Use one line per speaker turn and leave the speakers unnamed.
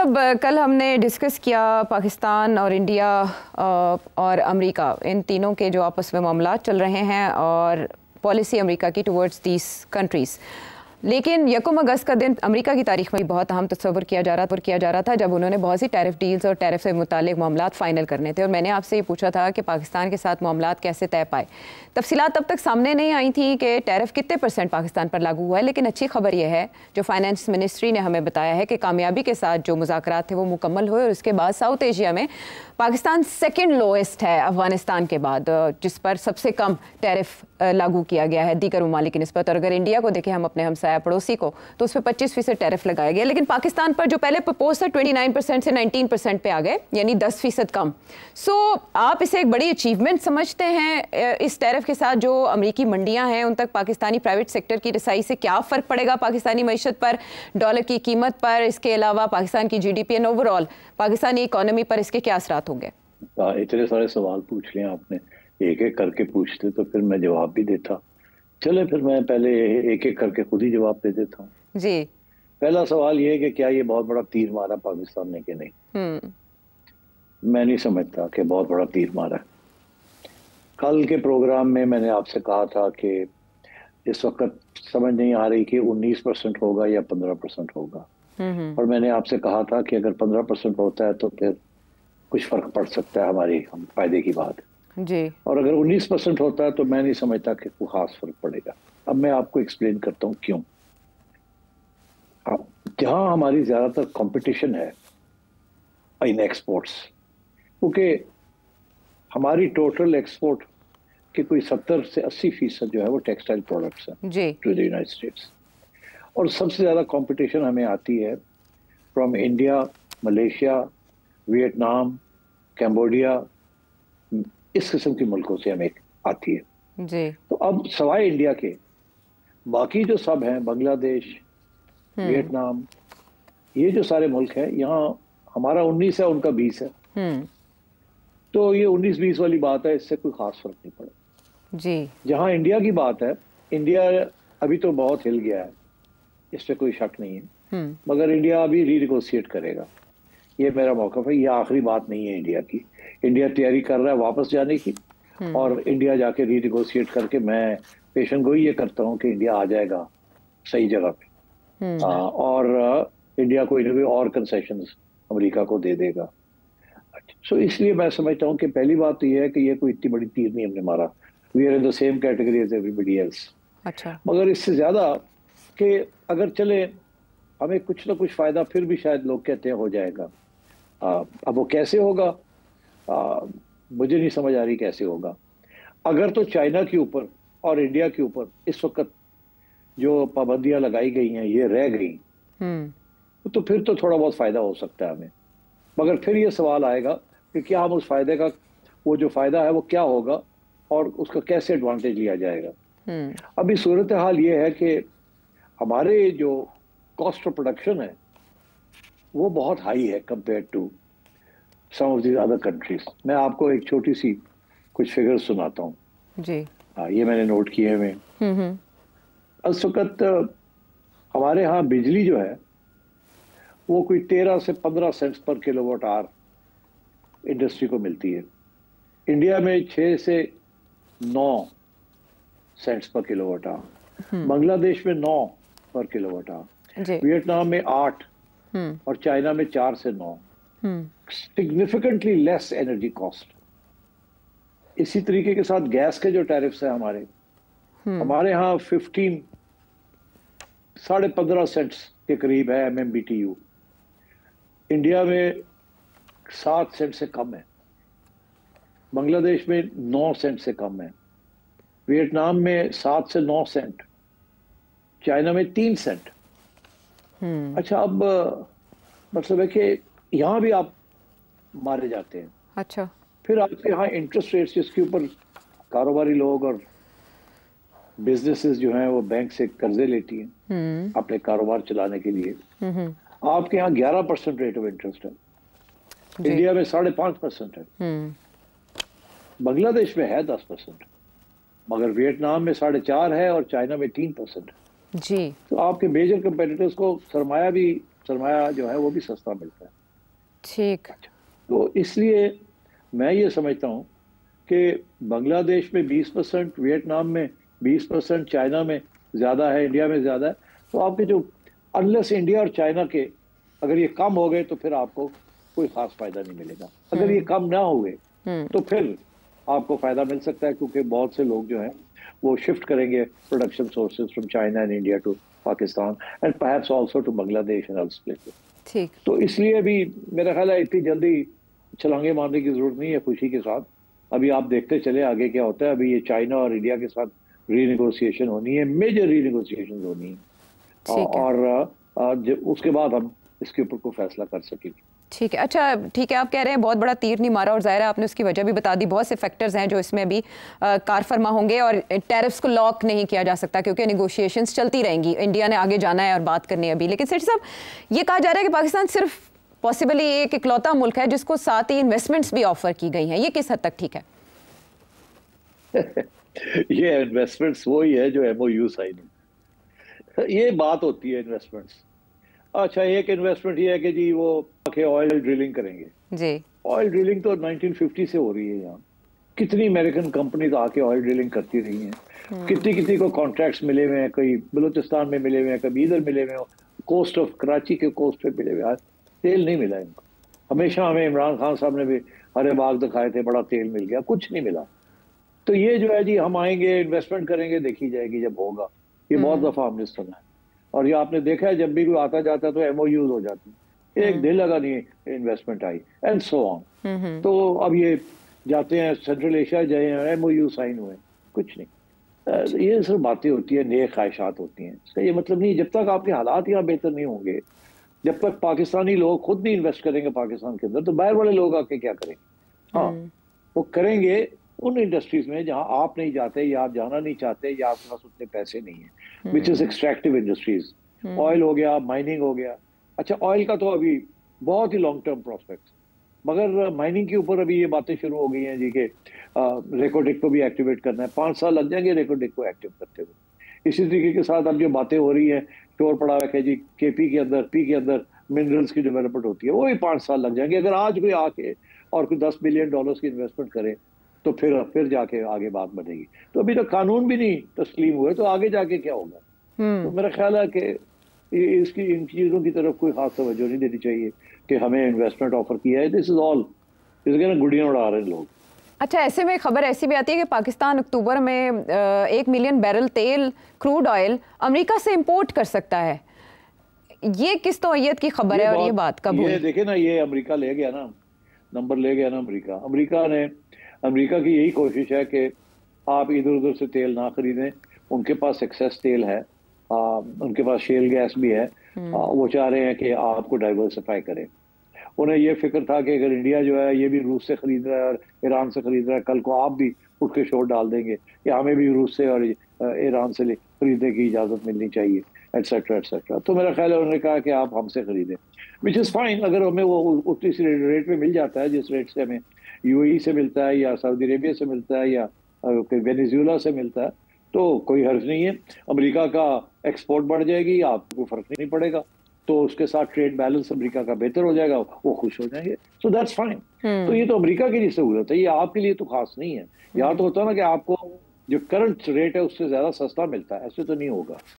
साहब, कल हमने डिस्कस किया पाकिस्तान और इंडिया और अमेरिका, इन तीनों के जो आपस में मामला चल रहे हैं और पॉलिसी अमेरिका की टुवर्ड्स दीज कंट्रीज़। लेकिन 1 अगस्त का दिन अमेरिका की तारीख में बहुत अहम तस्वर किया जा रहा था जब उन्होंने बहुत सी टैरिफ डील्स और टैरिफ से मुतालिक मामला फाइनल करने थे। और मैंने आपसे ये पूछा था कि पाकिस्तान के साथ मामला कैसे तय पाए। तफसीलात तब तक सामने नहीं आई थी कि टैरिफ कितने % पाकिस्तान पर लागू हुआ है, लेकिन अच्छी खबर यह है जो फाइनेंस मिनिस्ट्री ने हमें बताया है कि कामयाबी के साथ जो मुज़ाकरात थे वो मुकम्मल हुए और उसके बाद साउथ एशिया में पाकिस्तान सेकेंड लोएस्ट है अफगानिस्तान के बाद, जिस पर सबसे कम टैरिफ लागू किया गया है दीगर ममालिक की निस्बत। और अगर इंडिया को देखें हम अपने हमसाया पड़ोसी को, तो उस पर 25% टैरिफ लगाया गया, लेकिन पाकिस्तान पर जो पहले प्रपोज था 29% से 19% पे आ गए, यानी 10% कम। सो आप इसे एक बड़ी अचीवमेंट समझते हैं? इस टैरिफ के साथ जो अमेरिकी मंडियां हैं उन तक पाकिस्तानी प्राइवेट सेक्टर की रसाई से क्या फ़र्क पड़ेगा पाकिस्तानी मईशत पर, डॉलर की कीमत पर, इसके अलावा पाकिस्तान की GDP and overall Pakistani economy पर इसके क्या असरात होंगे?
इतने सारे सवाल पूछ लिए आपने, एक एक करके पूछते तो फिर मैं जवाब भी देता। चले फिर मैं पहले एक एक करके खुद ही जवाब दे देता हूँ
जी।
पहला सवाल ये है कि क्या ये बहुत बड़ा तीर मारा पाकिस्तान ने कि नहीं। मैं नहीं समझता कि बहुत बड़ा तीर मारा। कल के प्रोग्राम में मैंने आपसे कहा था कि इस वक्त समझ नहीं आ रही कि 19% होगा या 15% होगा, और मैंने आपसे कहा था कि अगर 15% होता है तो फिर कुछ फर्क पड़ सकता है, हमारे फायदे की बात
जी।
और अगर 19% होता है तो मैं नहीं समझता कि कोई खास फर्क पड़ेगा। अब मैं आपको एक्सप्लेन करता हूँ क्यों। जहां हमारी ज्यादातर कंपटीशन है इन एक्सपोर्ट्स, क्योंकि हमारी टोटल एक्सपोर्ट के कोई 70 से 80% जो है वो टेक्सटाइल प्रोडक्ट्स हैं टू द यूनाइटेड स्टेट्स, और सबसे ज्यादा कंपटीशन हमें आती है from India, Malaysia, Vietnam, Cambodia, इस किस्म के मुल्कों से हमें आती है जी। तो अब सवाए इंडिया के बाकी जो सब हैं, बांग्लादेश, वियतनाम, ये जो सारे मुल्क हैं, यहाँ हमारा 19 है, उनका 20 है। तो ये 19-20 वाली बात है, इससे कोई खास फर्क नहीं पड़ा जी। जहाँ इंडिया की बात है, इंडिया अभी तो बहुत हिल गया है, इस पर कोई शक नहीं है, मगर इंडिया अभी रीनेगोशिएट करेगा। ये मेरा मौक़िफ़ है, ये आखिरी बात नहीं है इंडिया की। इंडिया तैयारी कर रहा है वापस जाने की, और इंडिया जाके रीनेगोशिएट करके, मैं पेशन गोई ये करता हूँ कि इंडिया आ जाएगा सही जगह पे, और इंडिया कोई ना कोई और कंसेशंस अमेरिका को दे देगा। सो इसलिए मैं समझता हूँ कि पहली बात तो ये है कि ये कोई इतनी बड़ी तीर नहीं हमने मारा। We are in the same category as everybody else. अच्छा। मगर इससे ज्यादा कि अगर चले हमें कुछ ना कुछ फायदा फिर भी शायद लोग कहते हैं हो जाएगा। अब वो कैसे होगा मुझे नहीं समझ आ रही कैसे होगा। अगर तो चाइना के ऊपर और इंडिया के ऊपर इस वक्त जो पाबंदियां लगाई गई हैं ये रह गई, तो फिर तो थोड़ा बहुत फायदा हो सकता है हमें। मगर फिर ये सवाल आएगा कि क्या हम उस फायदे का, वो जो फायदा है वो क्या होगा और उसका कैसे एडवांटेज लिया जाएगा। अभी सूरत हाल ये है कि हमारे जो कॉस्ट ऑफ प्रोडक्शन है वो बहुत हाई है compare to some of the other countries. मैं आपको एक छोटी सी कुछ फिगर्स सुनाता हूँ जी। ये मैंने नोट किए हुए। इस वक्त हमारे यहाँ बिजली जो है वो कोई 13 से 15 cents per kilowatt hour industry को मिलती है। इंडिया में 6 से 9 cents per kilowatt hour, Bangladesh में 9 पर किलोवाट आवर, वियतनाम में 8 और चाइना में 4 से 9। Significantly less energy cost. इसी तरीके के साथ गैस के जो टैरिफ्स है हमारे यहाँ 15.5 सेंट्स के करीब है MMBTU। इंडिया में 7 सेंट से कम है, बांग्लादेश में 9 सेंट से कम है, वियतनाम में 7 से 9 सेंट, चाइना में 3 सेंट। अच्छा, अब मतलब है कि यहाँ भी आप मारे जाते हैं। अच्छा, फिर आपके यहाँ इंटरेस्ट रेट्स जिसके ऊपर कारोबारी लोग और बिजनेसेस जो हैं वो बैंक से कर्जे लेती हैं अपने कारोबार चलाने के लिए, आपके यहाँ 11% रेट ऑफ इंटरेस्ट है, इंडिया में 5.5% है, बांग्लादेश में है 10%, मगर वियतनाम में 4.5% है और चाइना में 3% जी। तो आपके मेजर कंपेटिटर्स को सरमाया भी सरमाया जो है वो भी सस्ता मिलता है।
ठीक।
तो इसलिए मैं ये समझता हूँ कि बांग्लादेश में 20%, वियतनाम में 20%, चाइना में ज़्यादा है, इंडिया में ज़्यादा है। तो आपके जो अनलेस इंडिया और चाइना के अगर ये कम हो गए तो फिर आपको कोई खास फायदा नहीं मिलेगा। अगर ये कम ना हुए तो फिर आपको फायदा मिल सकता है, क्योंकि बहुत से लोग जो हैं वो शिफ्ट करेंगे production sources from China and India to Pakistan and perhaps also to Bangladesh and other places.
ठीक।
तो इसलिए भी मेरा ख्याल है इतनी जल्दी छलांगे मारने की जरूरत नहीं है खुशी के साथ। अभी आप देखते चले आगे क्या होता है। अभी ये चाइना और इंडिया के साथ रीनेगोशिएशन होनी है, मेजर रीनेगोशिएशन होनी है, और उसके बाद हम इसके ऊपर कोई फैसला कर सकेंगे।
ठीक है। अच्छा, ठीक है, आप कह रहे हैं बहुत बड़ा तीर नहीं मारा, और ज़ाहिर है आपने उसकी वजह भी बता दी। बहुत से फैक्टर्स हैं जो इसमें भी कार फरमा होंगे, और टैरिफ्स को लॉक नहीं किया जा सकता क्योंकि नेगोशिएशंस चलती रहेंगी। इंडिया ने आगे जाना है और बात करनी है अभी। लेकिन सेठ साहब, ये कहा जा रहा है कि पाकिस्तान सिर्फ पॉसिबली एक इकलौता मुल्क है जिसको साथ ही इन्वेस्टमेंट्स भी ऑफर की गई हैं। ये किस हद तक ठीक है?
ये इन्वेस्टमेंट्स वही है जो MOU साइन है। ये बात होती है इन्वेस्टमेंट्स। अच्छा, एक इन्वेस्टमेंट ये है कि जी वो आके ऑयल ड्रिलिंग करेंगे जी। ऑयल ड्रिलिंग तो 1950 से हो रही है यहाँ। कितनी अमेरिकन कंपनीज आके ऑयल ड्रिलिंग करती रही हैं। कितनी को कॉन्ट्रैक्ट्स मिले हुए हैं, कोई बलूचिस्तान में मिले हुए हैं, कभी इधर मिले हुए हैं, कोस्ट ऑफ कराची के कोस्ट पे मिले हुए हैं। तेल नहीं मिला इनको। हमेशा हमें इमरान खान साहब ने भी हरे बाग दिखाए थे, बड़ा तेल मिल गया, कुछ नहीं मिला। तो ये जो है जी, हम आएंगे इन्वेस्टमेंट करेंगे, देखी जाएगी जब होगा। ये बहुत दफा हमने सुना है, और ये आपने देखा है जब भी कोई आता जाता है तो MOUs हो जाती है। एक दिन लगा नहीं investment I and so on. तो अब ये जाते हैं सेंट्रल एशिया जाए हैं, MOU साइन हुए, कुछ नहीं। ये सब बातें होती है, नेक ख्वाहिशात होती हैं। इसका ये मतलब नहीं, जब तक आपके हालात यहाँ बेहतर नहीं होंगे, जब तक पाकिस्तानी लोग खुद नहीं इन्वेस्ट करेंगे पाकिस्तान के अंदर, तो बाहर वाले लोग आके क्या करेंगे? हाँ, वो करेंगे उन इंडस्ट्रीज में जहां आप नहीं जाते, या आप जाना नहीं चाहते, या आपके पास उतने पैसे नहीं है, which is extractive industries. Oil हो गया, माइनिंग हो गया। अच्छा, ऑयल का तो अभी बहुत ही लॉन्ग टर्म प्रोस्पेक्ट, मगर माइनिंग के ऊपर अभी ये बातें शुरू हो गई हैं जी के रेकोडिक को भी एक्टिवेट करना है। 5 साल लग जाएंगे रेकोडिक को एक्टिव करते हुए। इसी तरीके के साथ अब जो बातें हो रही है, शोर पड़ा है जी KP के अंदर, पी के अंदर मिनरल्स की डेवलपमेंट होती है, वो भी 5 साल लग जाएंगे। अगर आज कोई आके और कोई $10 बिलियन की इन्वेस्टमेंट करे तो फिर जाके आगे बात बढ़ेगी। तो अभी तो कानून भी नहीं तस्लीम हुए, तो आगे जाके क्या होगा? तो मेरा ख्याल है कि इसकी इन चीज़ों की तरफ कोई खास तवज्जो नहीं देनी चाहिए कि हमें इन्वेस्टमेंट ऑफर किया है। दिस इज ऑल, इसके ना गुड़ियाँ उड़ा रहे हैं लोग।
अच्छा, ऐसे में खबर ऐसी भी आती है कि पाकिस्तान अक्टूबर में 1 मिलियन बैरल तेल, क्रूड ऑयल अमेरिका से इंपोर्ट कर सकता है। ये किस तौहीयत की खबर है और ये बात कब हुई?
ये देखे ना, ये अमेरिका ले गया ना, नंबर ले गया ना अमेरिका की यही कोशिश है कि आप इधर उधर से तेल ना खरीदें। उनके पास एक्सेस तेल है, उनके पास शेल गैस भी है। वो चाह रहे हैं कि आपको डाइवर्सिफाई करें। उन्हें ये फिक्र था कि अगर इंडिया जो है ये भी रूस से खरीद रहा है और ईरान से खरीद रहा है, कल को आप भी उठ के शोर डाल देंगे कि हमें भी रूस से और ईरान से खरीदने की इजाज़त मिलनी चाहिए, एटसेट्रा एटसेट्रा। तो मेरा ख्याल है उन्होंने कहा कि आप हमसे खरीदें, विच इज़ फाइन। अगर हमें वो उतनी सी रेट में मिल जाता है जिस रेट से हमें UAE से मिलता है, या सऊदी अरेबिया से मिलता है, या वेनेजुएला से मिलता है, तो कोई हर्ज नहीं है। अमेरिका का एक्सपोर्ट बढ़ जाएगी, आपको फर्क नहीं पड़ेगा। तो उसके साथ ट्रेड बैलेंस अमेरिका का बेहतर हो जाएगा, वो खुश हो जाएंगे। So that's fine. तो ये तो अमेरिका के लिए सहूलत है, ये आपके लिए तो खास नहीं है। यहाँ तो होता है ना कि आपको जो करंट रेट है उससे ज्यादा सस्ता मिलता है, ऐसे तो नहीं होगा।